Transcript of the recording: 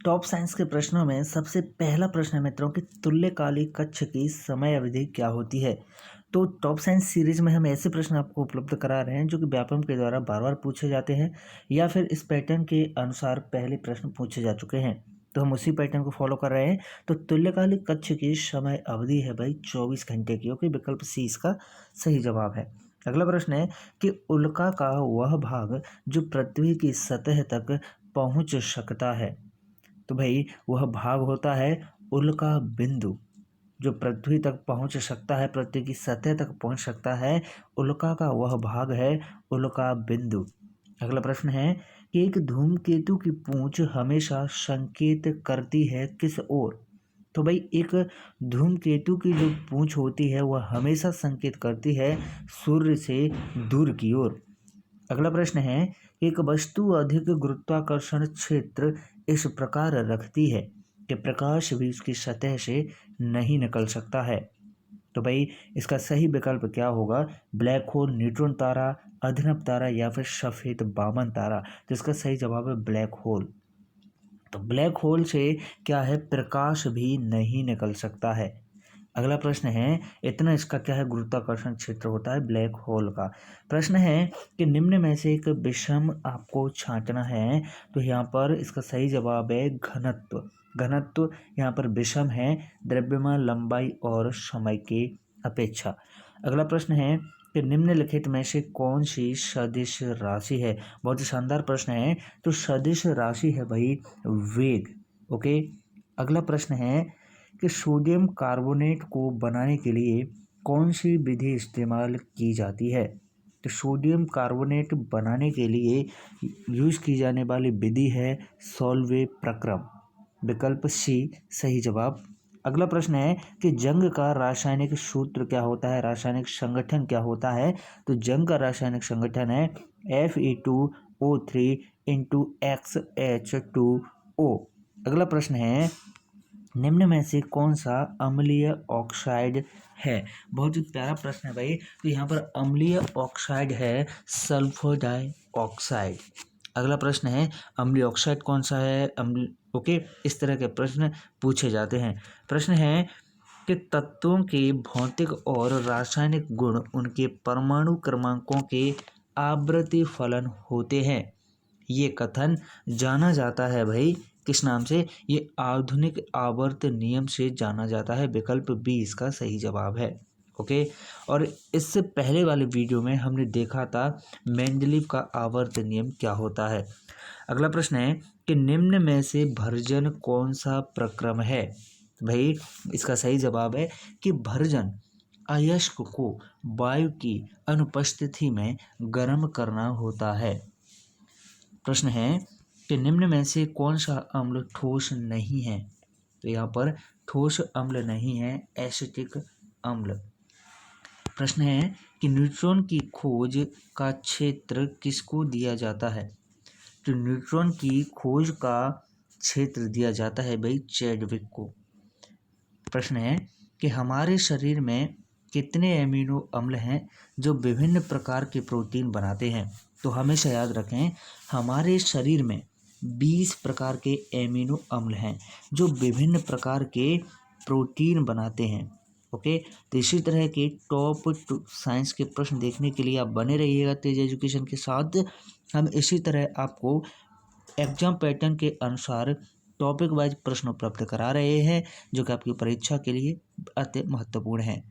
Top science के प्रश्नों में सबसे पहला प्रश्न है मित्रों कि तुल्यकालिक कक्ष की समय अवधि क्या होती है। तो टॉप साइंस सीरीज में हम ऐसे प्रश्न आपको उपलब्ध करा रहे हैं जो कि व्यापम के द्वारा बार बार पूछे जाते हैं या फिर इस पैटर्न के अनुसार पहले प्रश्न पूछे जा चुके हैं, तो हम उसी पैटर्न को फॉलो कर रहे हैं। तो तुल्यकालिक कक्ष की समय अवधि है भाई 24 घंटे की। ओके, विकल्प सी इसका सही जवाब है। अगला प्रश्न है कि उल्का का वह भाग जो पृथ्वी की सतह तक पहुंच सकता है। तो भाई वह भाग होता है उल्का बिंदु, जो पृथ्वी तक पहुंच सकता है, पृथ्वी की सतह तक पहुंच सकता है। उल्का का वह भाग है उल्का बिंदु। अगला प्रश्न है कि एक धूमकेतु की पूंछ हमेशा संकेत करती है किस ओर। तो भाई एक धूमकेतु की जो पूंछ होती है वह हमेशा संकेत करती है सूर्य से दूर की ओर। अगला प्रश्न है एक वस्तु अधिक गुरुत्वाकर्षण क्षेत्र इस प्रकार रखती है कि प्रकाश भी उसकी सतह से नहीं निकल सकता है। तो भाई इसका सही विकल्प क्या होगा? ब्लैक होल, न्यूट्रॉन तारा, अभिनव तारा या फिर सफेद बामन तारा। तो इसका सही जवाब है ब्लैक होल। तो ब्लैक होल से क्या है, प्रकाश भी नहीं निकल सकता है। अगला प्रश्न है इतना इसका क्या है, गुरुत्वाकर्षण क्षेत्र होता है ब्लैक होल का। प्रश्न है कि निम्न में से एक विषम आपको छांटना है। तो यहाँ पर इसका सही जवाब है घनत्व। घनत्व यहाँ पर विषम है द्रव्यमान, लंबाई और समय की अपेक्षा। अगला प्रश्न है कि निम्नलिखित में से कौन सी सदिश राशि है। बहुत ही शानदार प्रश्न है। तो सदिश राशि है भाई वेग। ओके, अगला प्रश्न है कि सोडियम कार्बोनेट को बनाने के लिए कौन सी विधि इस्तेमाल की जाती है। तो सोडियम कार्बोनेट बनाने के लिए यूज की जाने वाली विधि है सॉल्वे प्रक्रम। विकल्प सी सही जवाब। अगला प्रश्न है कि जंग का रासायनिक सूत्र क्या होता है, रासायनिक संगठन क्या होता है। तो जंग का रासायनिक संगठन है Fe2O3 × XH2O। अगला प्रश्न है निम्न में से कौन सा अम्लीय ऑक्साइड है। बहुत ही प्यारा प्रश्न है भाई। तो यहाँ पर अम्लीय ऑक्साइड है सल्फर डाइऑक्साइड। अगला प्रश्न है अम्लीय ऑक्साइड कौन सा है, ओके, इस तरह के प्रश्न पूछे जाते हैं। प्रश्न है कि तत्वों के भौतिक और रासायनिक गुण उनके परमाणु क्रमांकों के आवृत्ति फलन होते हैं। ये कथन जाना जाता है भाई किस नाम से? ये आधुनिक आवर्त नियम से जाना जाता है। विकल्प बी इसका सही जवाब है। ओके, और इससे पहले वाले वीडियो में हमने देखा था मेंडलीव का आवर्त नियम क्या होता है। अगला प्रश्न है कि निम्न में से भर्जन कौन सा प्रक्रम है। भाई इसका सही जवाब है कि भर्जन अयस्क को वायु की अनुपस्थिति में गर्म करना होता है। प्रश्न है कि निम्न में से कौन सा अम्ल ठोस नहीं है। तो यहाँ पर ठोस अम्ल नहीं है, एसिटिक अम्ल। प्रश्न है कि न्यूट्रॉन की खोज का क्षेत्र किसको दिया जाता है। तो न्यूट्रॉन की खोज का क्षेत्र दिया जाता है भाई चैडविक को। प्रश्न है कि हमारे शरीर में कितने एमिनो अम्ल हैं जो विभिन्न प्रकार के प्रोटीन बनाते हैं। तो हमेशा याद रखें हमारे शरीर में 20 प्रकार के एमिनो अम्ल हैं जो विभिन्न प्रकार के प्रोटीन बनाते हैं। ओके, तो इसी तरह के टॉप साइंस के प्रश्न देखने के लिए आप बने रहिएगा तेज एजुकेशन के साथ। हम इसी तरह आपको एग्जाम पैटर्न के अनुसार टॉपिक वाइज प्रश्न उपलब्ध करा रहे हैं जो कि आपकी परीक्षा के लिए अति महत्वपूर्ण है।